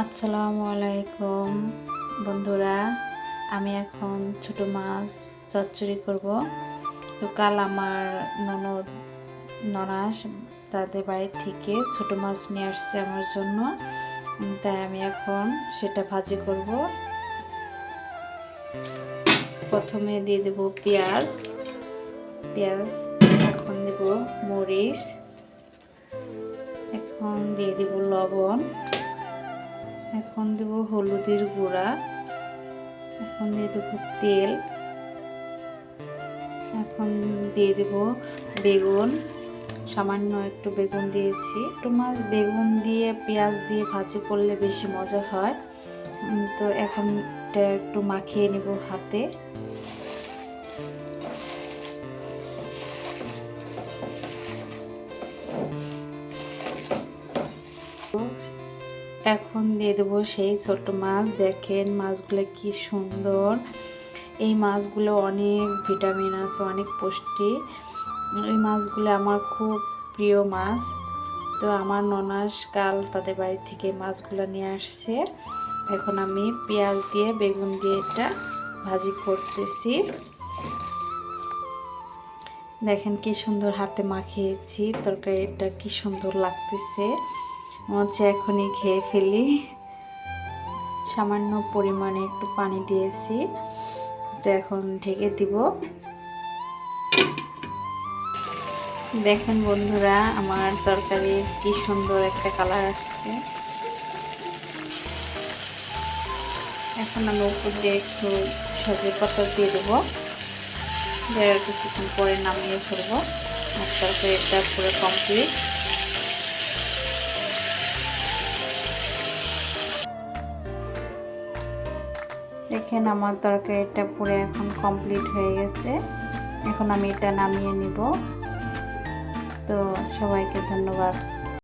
আসসালামু আলাইকুম বন্ধুরা, আমি এখন ছোট মাছ চচ্চড়ি করব। তো কাল আমার ননাস তাদের বাড়ি থেকে ছোট মাছ নিয়ে আসছে আমার জন্য, তাই আমি এখন সেটা ভাজি করব। প্রথমে দিয়ে দেব পেঁয়াজ, এখন দেব মরিচ, এখন দিয়ে দেব লবণ, এখন দেব হলুদের গুঁড়া, এখন দিয়ে দেব তেল, এখন দিয়ে দেব বেগুন, সামান্য একটু বেগুন দিয়েছি। একটু মাছ বেগুন দিয়ে পেঁয়াজ দিয়ে ভাজি করলে বেশি মজা হয়। তো এখন এটা একটু মাখিয়ে নেব হাতে। এখন দিয়ে দেবো সেই ছোট মাছ। দেখেন মাছগুলো কি সুন্দর। এই মাছগুলো অনেক ভিটামিন আছে, অনেক পুষ্টি। এই মাছগুলো আমার খুব প্রিয় মাছ। তো আমার ননাস কাল তাদের বাড়ি থেকে মাছগুলো নিয়ে আসছে। এখন আমি পেঁয়াজ দিয়ে বেগুন দিয়ে এটা ভাজি করতেছি। দেখেন কি সুন্দর হাতে মাখিয়েছি, তরকারিটা কি সুন্দর লাগতেছে। হচ্ছে এখনই খেয়ে ফেলি। সামান্য পরিমাণে একটু পানি দিয়েছি, তো এখন ঢেকে দিব। দেখেন বন্ধুরা, আমার তরকারি কি সুন্দর একটা কালার আসছে। এখন আমি উপর দিয়ে একটু সজনে পাতা দিয়ে দেবো, আর কিছুক্ষণ পরে নামিয়ে ফেলবো। আর তরকারিটা পুরো কমপ্লিট। দেখেন আমার তরকারিটা পুরো এখন কমপ্লিট হয়ে গেছে। এখন আমি এটা নামিয়ে নিব। তো সবাইকে ধন্যবাদ।